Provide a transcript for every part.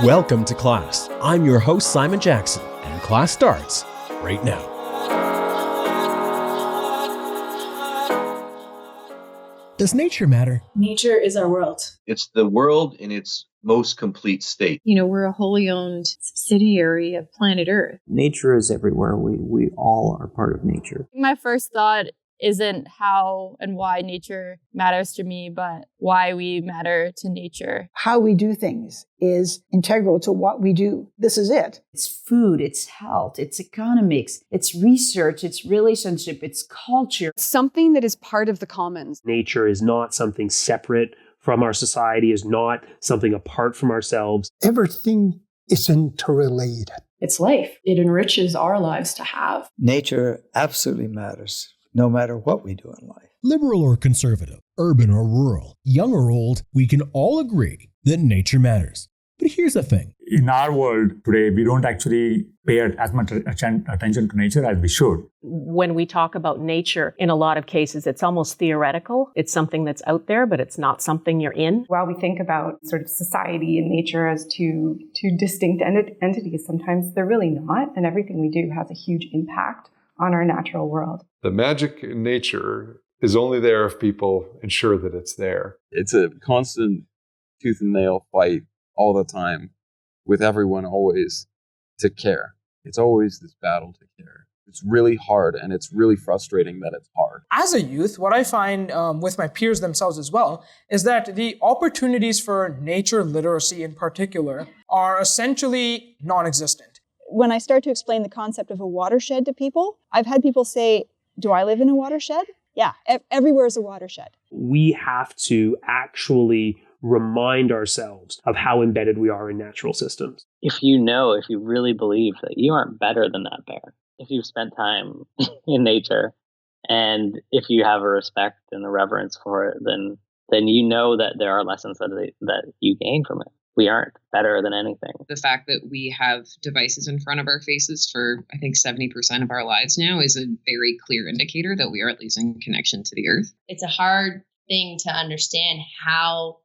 Welcome to class. I'm your host, Simon Jackson, and class starts right now. Does nature matter? Nature is our world. It's the world in its most complete state. We're a wholly owned subsidiary of planet Earth. Nature is everywhere. We all are part of nature. My first thought isn't how and why nature matters to me, but why we matter to nature. How we do things is integral to what we do. This is it. It's food, it's health, it's economics, it's research, it's relationship, it's culture. Something that is part of the commons. Nature is not something separate from our society, is not something apart from ourselves. Everything is interrelated. It's life. It enriches our lives to have. Nature absolutely matters, no matter what we do in life. Liberal or conservative, urban or rural, young or old, we can all agree that nature matters. But here's the thing. In our world today, we don't actually pay as much attention to nature as we should. When we talk about nature, in a lot of cases, it's almost theoretical. It's something that's out there, but it's not something you're in. While we think about sort of society and nature as two distinct entities, sometimes they're really not. And everything we do has a huge impact on our natural world. The magic in nature is only there if people ensure that it's there. It's a constant tooth and nail fight all the time with everyone always to care. It's always this battle to care. It's really hard, and it's really frustrating that it's hard. As a youth, what I find with my peers themselves as well is that the opportunities for nature literacy in particular are essentially non-existent. When I start to explain the concept of a watershed to people, I've had people say, do I live in a watershed? Yeah, everywhere is a watershed. We have to actually remind ourselves of how embedded we are in natural systems. If you really believe that you aren't better than that bear, if you've spent time in nature, and if you have a respect and a reverence for it, then you know that there are lessons that you gain from it. We aren't better than anything. The fact that we have devices in front of our faces for, I think, 70% of our lives now is a very clear indicator that we are losing connection to the earth. It's a hard thing to understand how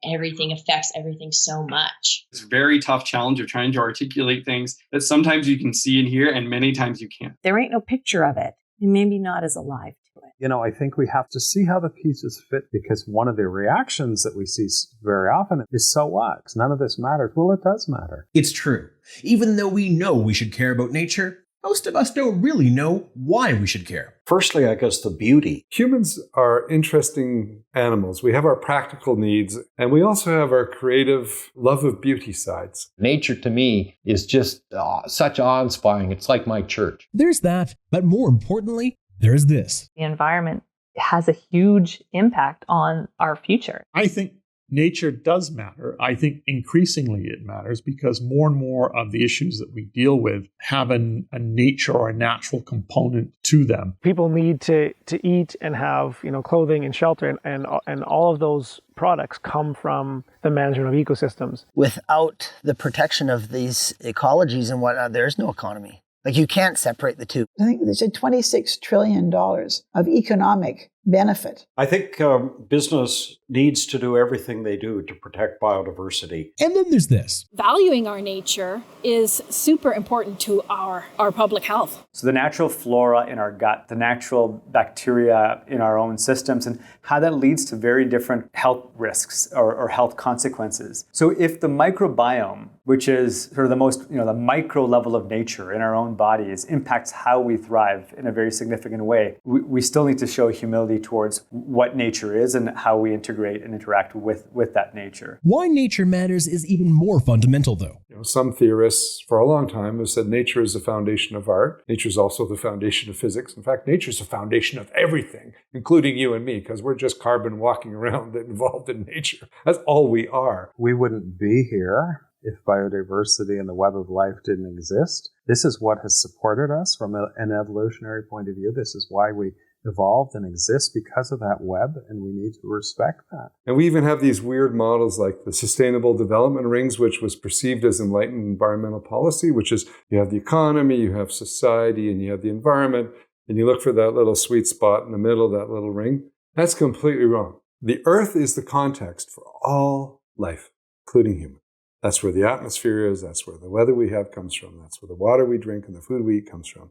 everything affects everything so much. It's a very tough challenge of trying to articulate things that sometimes you can see and hear and many times you can't. There ain't no picture of it, and maybe not as alive to it. I think we have to see how the pieces fit, because one of the reactions that we see very often is, so what? None of this matters. Well, it does matter. It's true. Even though we know we should care about nature, most of us don't really know why we should care. Firstly, I guess the beauty. Humans are interesting animals. We have our practical needs, and we also have our creative love of beauty sides. Nature to me is just such awe-inspiring. It's like my church. There's that, but more importantly, there's this. The environment has a huge impact on our future. I think nature does matter. I think increasingly it matters because more and more of the issues that we deal with have a nature or a natural component to them. People need to eat and have clothing and shelter, and all of those products come from the management of ecosystems. Without the protection of these ecologies and whatnot, there is no economy. You can't separate the two. I think there's a $26 trillion of economic benefit. I think business needs to do everything they do to protect biodiversity. And then there's this. Valuing our nature is super important to our public health. So the natural flora in our gut, the natural bacteria in our own systems, and how that leads to very different health risks or health consequences. So if the microbiome, which is sort of the most, the micro level of nature in our own bodies, impacts how we thrive in a very significant way, we still need to show humility towards what nature is and how we integrate and interact with that nature. Why nature matters is even more fundamental, though. Some theorists for a long time have said nature is the foundation of art. Nature is also the foundation of physics. In fact, nature is the foundation of everything, including you and me, because we're just carbon walking around involved in nature. That's all we are. We wouldn't be here if biodiversity and the web of life didn't exist. This is what has supported us from an evolutionary point of view. This is why we evolved and exist, because of that web, and we need to respect that. And we even have these weird models like the Sustainable Development Rings, which was perceived as enlightened environmental policy, which is you have the economy, you have society, and you have the environment, and you look for that little sweet spot in the middle of that little ring. That's completely wrong. The earth is the context for all life, including humans. That's where the atmosphere is. That's where the weather we have comes from. That's where the water we drink and the food we eat comes from.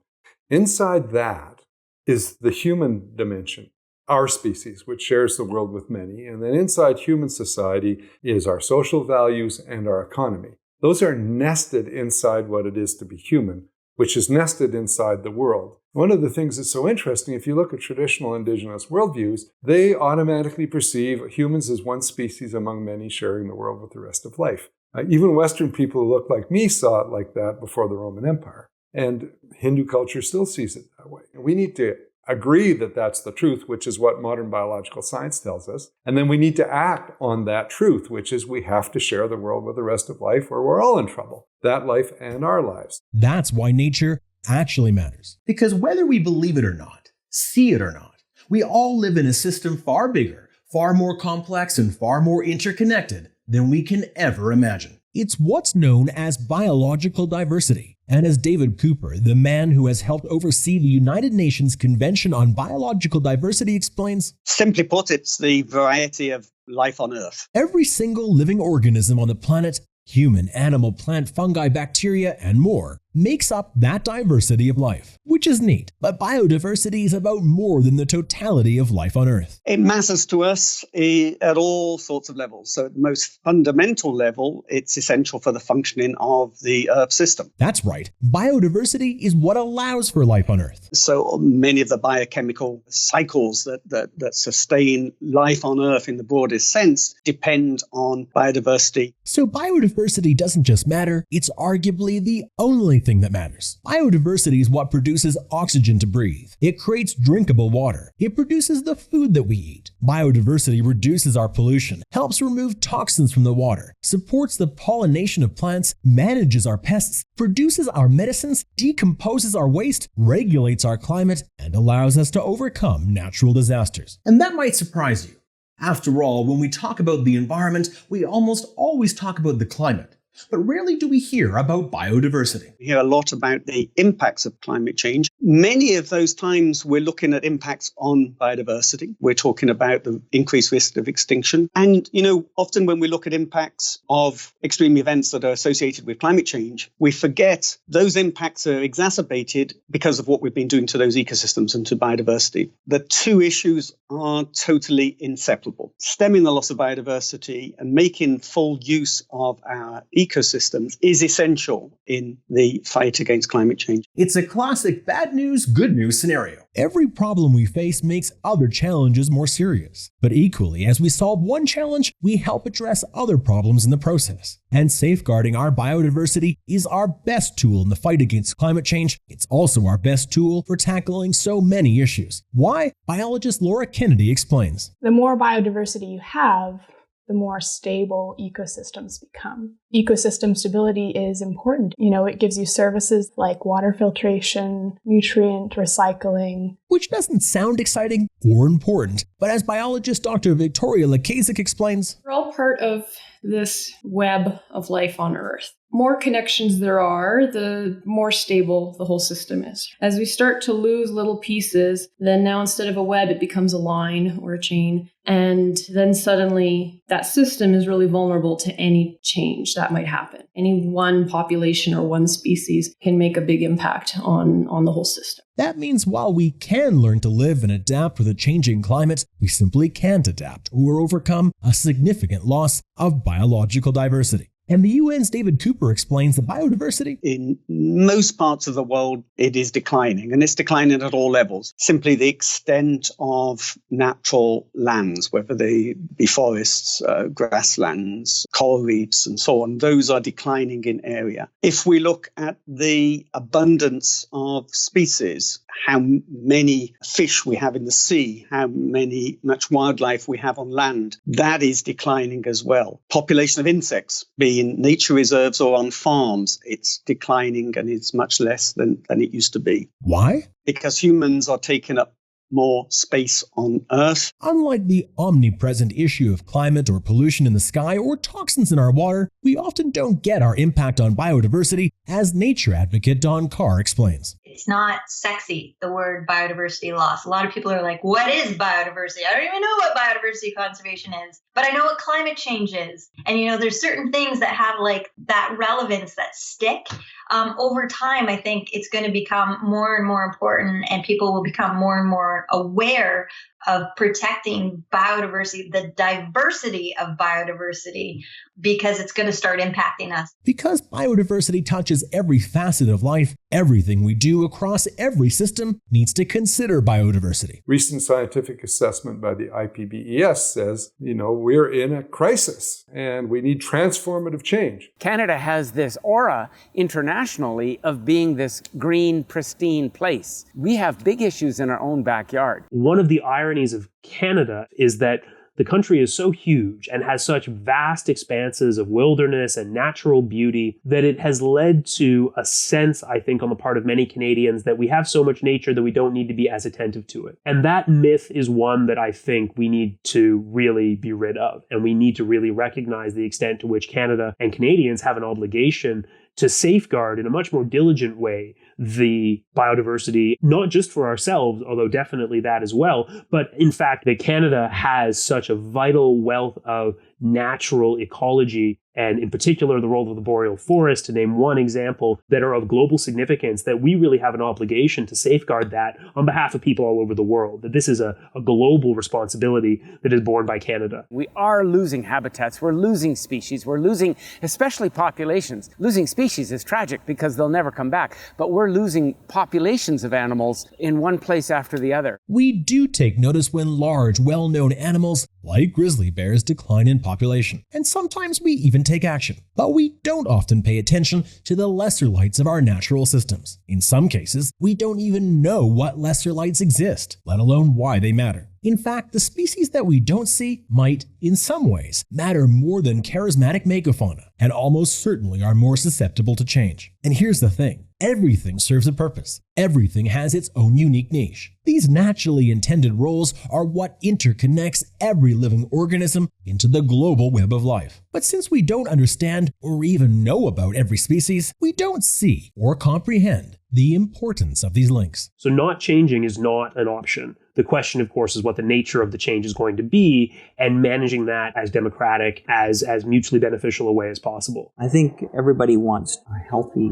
Inside that is the human dimension, our species, which shares the world with many. And then inside human society is our social values and our economy. Those are nested inside what it is to be human, which is nested inside the world. One of the things that's so interesting, if you look at traditional indigenous worldviews, they automatically perceive humans as one species among many sharing the world with the rest of life. Even Western people who look like me saw it like that before the Roman Empire. And Hindu culture still sees it that way. And we need to agree that that's the truth, which is what modern biological science tells us. And then we need to act on that truth, which is we have to share the world with the rest of life or we're all in trouble. That life and our lives. That's why nature actually matters. Because whether we believe it or not, see it or not, we all live in a system far bigger, far more complex, and far more interconnected than we can ever imagine. It's what's known as biological diversity. And as David Cooper, the man who has helped oversee the United Nations Convention on Biological Diversity, explains, simply put, it's the variety of life on Earth. Every single living organism on the planet, human, animal, plant, fungi, bacteria, and more, makes up that diversity of life, which is neat. But biodiversity is about more than the totality of life on Earth. It matters to us at all sorts of levels. So at the most fundamental level, it's essential for the functioning of the Earth system. That's right. Biodiversity is what allows for life on Earth. So many of the biochemical cycles that sustain life on Earth in the broadest sense depend on biodiversity. So biodiversity doesn't just matter, it's arguably the only thing that matters. Biodiversity is what produces oxygen to breathe. It creates drinkable water. It produces the food that we eat. Biodiversity reduces our pollution, helps remove toxins from the water, supports the pollination of plants, manages our pests, produces our medicines, decomposes our waste, regulates our climate, and allows us to overcome natural disasters. And that might surprise you. After all, when we talk about the environment, we almost always talk about the climate. But rarely do we hear about biodiversity. We hear a lot about the impacts of climate change. Many of those times we're looking at impacts on biodiversity. We're talking about the increased risk of extinction. And, often when we look at impacts of extreme events that are associated with climate change, we forget those impacts are exacerbated because of what we've been doing to those ecosystems and to biodiversity. The two issues are totally inseparable. Stemming the loss of biodiversity and making full use of our ecosystems is essential in the fight against climate change. It's a classic bad news, good news scenario. Every problem we face makes other challenges more serious. But equally, as we solve one challenge, we help address other problems in the process. And safeguarding our biodiversity is our best tool in the fight against climate change. It's also our best tool for tackling so many issues. Why? Biologist Laura Kennedy explains. The more biodiversity you have, the more stable ecosystems become. Ecosystem stability is important. It gives you services like water filtration, nutrient recycling. Which doesn't sound exciting or important, but as biologist Dr. Victoria Lakasik explains, we're all part of this web of life on Earth. More connections there are, the more stable the whole system is. As we start to lose little pieces, then now instead of a web, it becomes a line or a chain. And then suddenly that system is really vulnerable to any change that might happen. Any one population or one species can make a big impact on the whole system. That means while we can learn to live and adapt with a changing climate, we simply can't adapt or overcome a significant loss of biological diversity. And the UN's David Cooper explains that biodiversity in most parts of the world, it is declining, and it's declining at all levels. Simply the extent of natural lands, whether they be forests, grasslands, coral reefs, and so on, those are declining in area. If we look at the abundance of species, how many fish we have in the sea, how much wildlife we have on land, that is declining as well. Population of insects, be in nature reserves or on farms, it's declining and it's much less than it used to be. Why? Because humans are taking up more space on Earth. Unlike the omnipresent issue of climate or pollution in the sky or toxins in our water, we often don't get our impact on biodiversity, as nature advocate Don Carr explains. It's not sexy, the word biodiversity loss. A lot of people are like, what is biodiversity? I don't even know what biodiversity conservation is, but I know what climate change is. And, there's certain things that have like that relevance that stick. Over time, I think it's going to become more and more important, and people will become more and more aware of protecting biodiversity, the diversity of biodiversity, because it's going to start impacting us. Because biodiversity touches every facet of life, everything we do across every system needs to consider biodiversity. Recent scientific assessment by the IPBES says, we're in a crisis and we need transformative change. Canada has this aura internationally of being this green, pristine place. We have big issues in our own backyard. One of the ironies of Canada is that the country is so huge and has such vast expanses of wilderness and natural beauty that it has led to a sense, I think, on the part of many Canadians that we have so much nature that we don't need to be as attentive to it. And that myth is one that I think we need to really be rid of. And we need to really recognize the extent to which Canada and Canadians have an obligation to safeguard in a much more diligent way the biodiversity, not just for ourselves, although definitely that as well, but in fact that Canada has such a vital wealth of natural ecology, and in particular the role of the boreal forest, to name one example, that are of global significance, that we really have an obligation to safeguard that on behalf of people all over the world, that this is a global responsibility that is borne by Canada. We are losing habitats, we're losing species, we're losing especially populations. Losing species is tragic because they'll never come back, but we're losing populations of animals in one place after the other. We do take notice when large, well-known animals like grizzly bears decline in population, and sometimes we even take action. But we don't often pay attention to the lesser lights of our natural systems. In some cases, we don't even know what lesser lights exist, let alone why they matter. In fact, the species that we don't see might, in some ways, matter more than charismatic megafauna, and almost certainly are more susceptible to change. And here's the thing. Everything serves a purpose. Everything has its own unique niche. These naturally intended roles are what interconnects every living organism into the global web of life. But since we don't understand or even know about every species, we don't see or comprehend the importance of these links. So not changing is not an option. The question, of course, is what the nature of the change is going to be, and managing that as democratic, as mutually beneficial a way as possible. I think everybody wants a healthy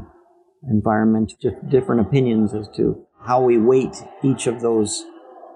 environment, just different opinions as to how we weight each of those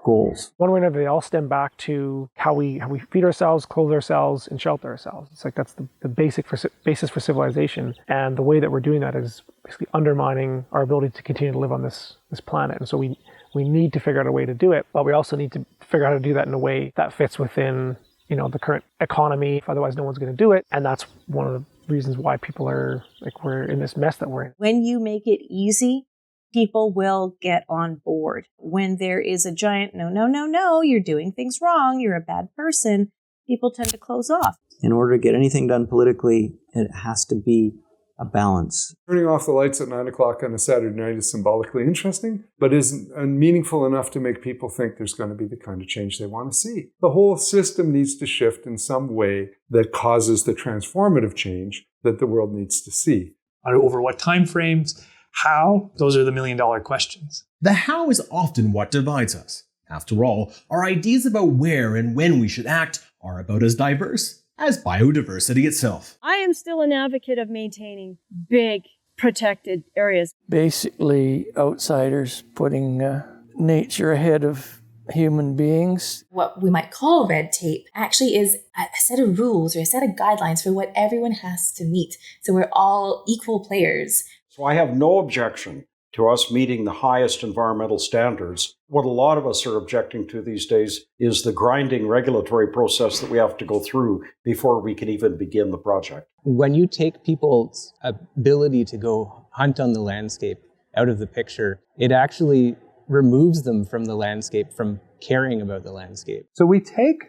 goals. One way or another, they all stem back to how we feed ourselves, clothe ourselves, and shelter ourselves. It's like that's the basis for civilization. And the way that we're doing that is basically undermining our ability to continue to live on this planet. And so we need to figure out a way to do it, but we also need to figure out how to do that in a way that fits within, the current economy. Otherwise, no one's going to do it. And that's one of the reasons why people are we're in this mess that we're in. When you make it easy, people will get on board. When there is a giant, no, you're doing things wrong, you're a bad person, people tend to close off. In order to get anything done politically, it has to be a balance. Turning off the lights at 9 o'clock on a Saturday night is symbolically interesting, but isn't meaningful enough to make people think there's going to be the kind of change they want to see. The whole system needs to shift in some way that causes the transformative change that the world needs to see. Over what time frames? How? Those are the million-dollar questions. The how is often what divides us. After all, our ideas about where and when we should act are about as diverse as biodiversity itself. I am still an advocate of maintaining big protected areas. Basically, outsiders putting nature ahead of human beings. What we might call red tape actually is a set of rules or a set of guidelines for what everyone has to meet. So we're all equal players. So I have no objection to us meeting the highest environmental standards. What a lot of us are objecting to these days is the grinding regulatory process that we have to go through before we can even begin the project. When you take people's ability to go hunt on the landscape out of the picture, it actually removes them from the landscape, from caring about the landscape. So we take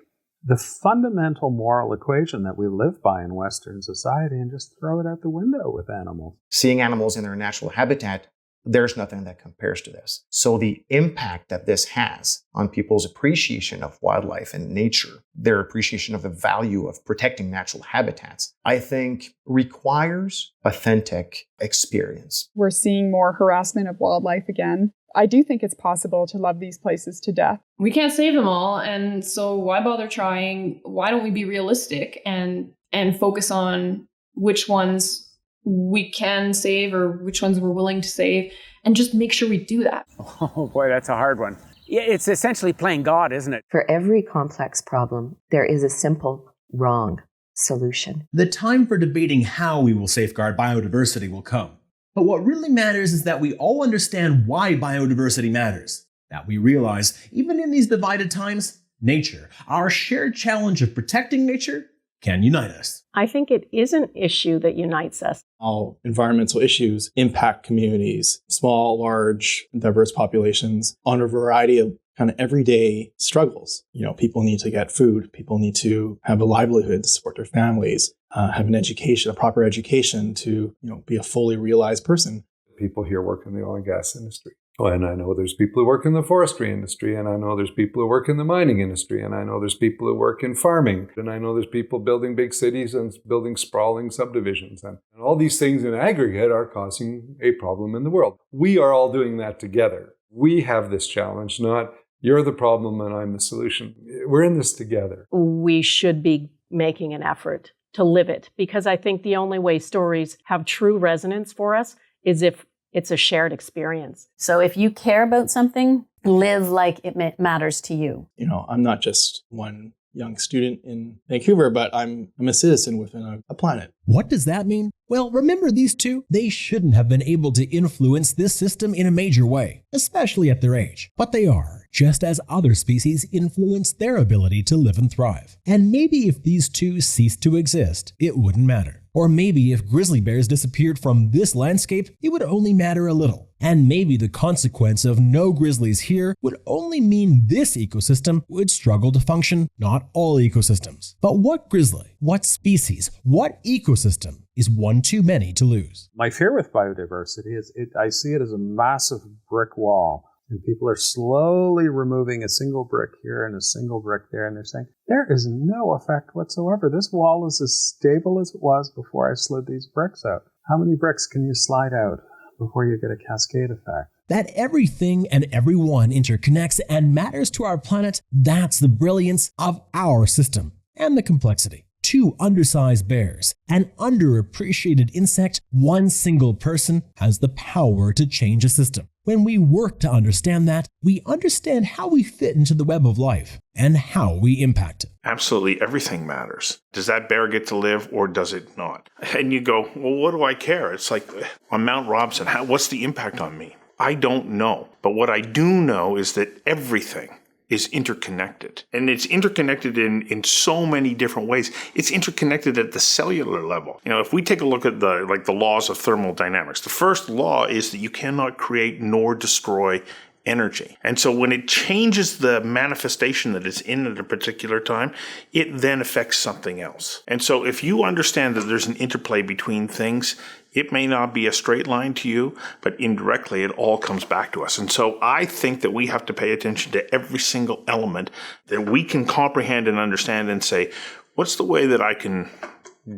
the fundamental moral equation that we live by in Western society and just throw it out the window with animals. Seeing animals in their natural habitat there's nothing that compares to this. So the impact that this has on people's appreciation of wildlife and nature, their appreciation of the value of protecting natural habitats, I think requires authentic experience. We're seeing more harassment of wildlife again. I do think it's possible to love these places to death. We can't save them all, and so why bother trying? Why don't we be realistic and focus on which ones we can save or which ones we're willing to save, and just make sure we do that. Oh boy, that's a hard one. Yeah, it's essentially playing God, isn't it? For every complex problem, there is a simple, wrong solution. The time for debating how we will safeguard biodiversity will come. But what really matters is that we all understand why biodiversity matters. That we realize, even in these divided times, nature, our shared challenge of protecting nature, can unite us. I think it is an issue that unites us. All environmental issues impact communities, small, large, diverse populations on a variety of kind of everyday struggles. People need to get food. People need to have a livelihood to support their families, have an education, a proper education to, be a fully realized person. People here work in the oil and gas industry. Oh, and I know there's people who work in the forestry industry, and I know there's people who work in the mining industry, and I know there's people who work in farming, and I know there's people building big cities and building sprawling subdivisions. And all these things in aggregate are causing a problem in the world. We are all doing that together. We have this challenge, not you're the problem and I'm the solution. We're in this together. We should be making an effort to live it, because I think the only way stories have true resonance for us is if it's a shared experience. So if you care about something, live like it matters to you. I'm not just one young student in Vancouver, but I'm a citizen within a planet. What does that mean? Well, remember these two? They shouldn't have been able to influence this system in a major way, especially at their age. But they are, just as other species influence their ability to live and thrive. And maybe if these two ceased to exist, it wouldn't matter. Or maybe if grizzly bears disappeared from this landscape, it would only matter a little. And maybe the consequence of no grizzlies here would only mean this ecosystem would struggle to function, not all ecosystems. But what grizzly, what species, what ecosystem is one too many to lose? My fear with biodiversity is I see it as a massive brick wall. And people are slowly removing a single brick here and a single brick there. And they're saying, there is no effect whatsoever. This wall is as stable as it was before I slid these bricks out. How many bricks can you slide out before you get a cascade effect? That everything and everyone interconnects and matters to our planet, that's the brilliance of our system and the complexity. 2 undersized bears, an underappreciated insect, one single person has the power to change a system. When we work to understand that, we understand how we fit into the web of life and how we impact it. Absolutely everything matters. Does that bear get to live or does it not? And you go, well, what do I care? It's like on Mount Robson, what's the impact on me? I don't know. But what I do know is that everything is interconnected. And it's interconnected in so many different ways. It's interconnected at the cellular level. If we take a look at the laws of thermodynamics, the first law is that you cannot create nor destroy energy. And so when it changes the manifestation that it's in at a particular time, it then affects something else. And so if you understand that there's an interplay between things, it may not be a straight line to you, but indirectly it all comes back to us. And so I think that we have to pay attention to every single element that we can comprehend and understand and say, what's the way that I can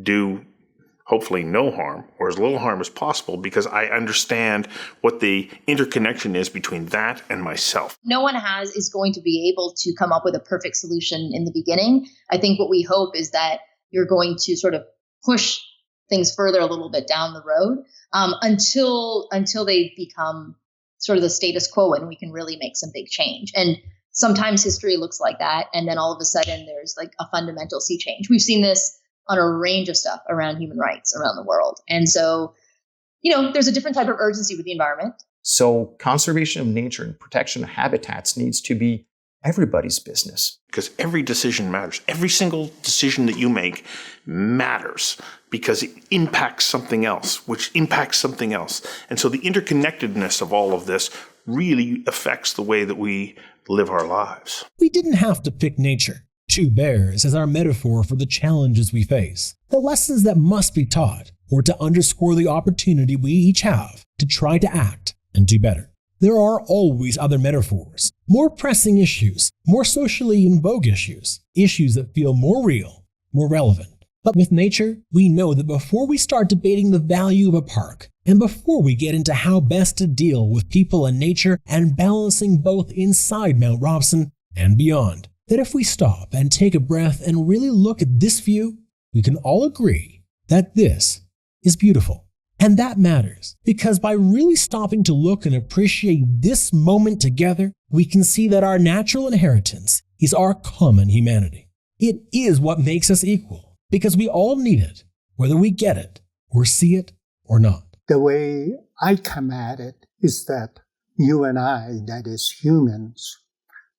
do hopefully no harm or as little harm as possible, because I understand what the interconnection is between that and myself. No one is going to be able to come up with a perfect solution in the beginning. I think what we hope is that you're going to sort of push things further a little bit down the road until they become sort of the status quo and we can really make some big change. And sometimes history looks like that. And then all of a sudden there's like a fundamental sea change. We've seen this on a range of stuff around human rights around the world. And so, there's a different type of urgency with the environment. So conservation of nature and protection of habitats needs to be everybody's business. Because every decision matters. Every single decision that you make matters because it impacts something else, which impacts something else. And so the interconnectedness of all of this really affects the way that we live our lives. We didn't have to pick nature. 2 bears as our metaphor for the challenges we face, the lessons that must be taught, or to underscore the opportunity we each have to try to act and do better. There are always other metaphors, more pressing issues, more socially in vogue issues that feel more real, more relevant. But with nature, we know that before we start debating the value of a park, and before we get into how best to deal with people and nature and balancing both inside Mount Robson and beyond, that if we stop and take a breath and really look at this view, we can all agree that this is beautiful. And that matters, because by really stopping to look and appreciate this moment together, we can see that our natural inheritance is our common humanity. It is what makes us equal, because we all need it, whether we get it or see it or not. The way I come at it is that you and I, that is humans,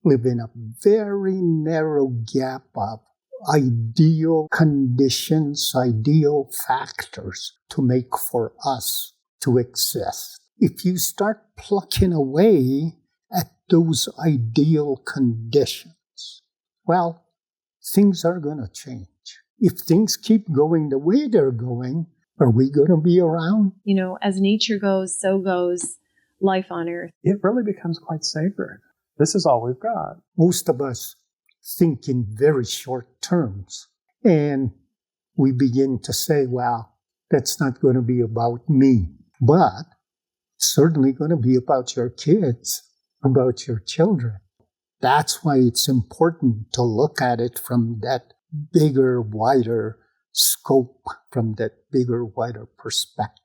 live in a very narrow gap of ideal conditions, ideal factors to make for us to exist. If you start plucking away at those ideal conditions, well, things are going to change. If things keep going the way they're going, are we going to be around? You know, as nature goes, so goes life on Earth. It really becomes quite sacred. This is all we've got. Most of us think in very short terms. And we begin to say, well, that's not going to be about me. But it's certainly going to be about your kids, about your children. That's why it's important to look at it from that bigger, wider scope, from that bigger, wider perspective.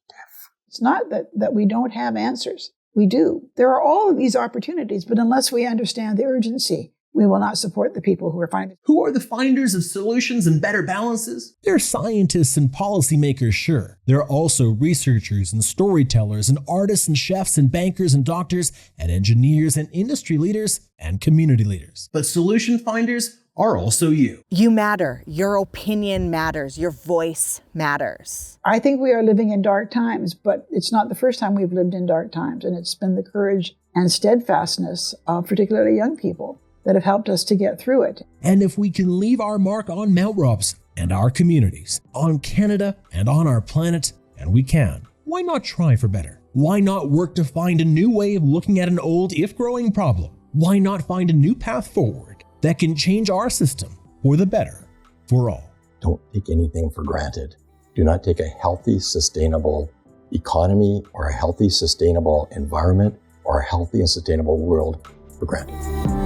It's not that we don't have answers. We do. There are all of these opportunities, but unless we understand the urgency, we will not support the people who are finding. Who are the finders of solutions and better balances? They're scientists and policymakers, sure. They're also researchers and storytellers and artists and chefs and bankers and doctors and engineers and industry leaders and community leaders. But solution finders are also you. You matter. Your opinion matters. Your voice matters. I think we are living in dark times, but it's not the first time we've lived in dark times. And it's been the courage and steadfastness of particularly young people that have helped us to get through it. And if we can leave our mark on Mount Robson and our communities, on Canada and on our planet, and we can, why not try for better? Why not work to find a new way of looking at an old, if growing problem? Why not find a new path forward that can change our system for the better for all? Don't take anything for granted. Do not take a healthy, sustainable economy or a healthy, sustainable environment or a healthy and sustainable world for granted.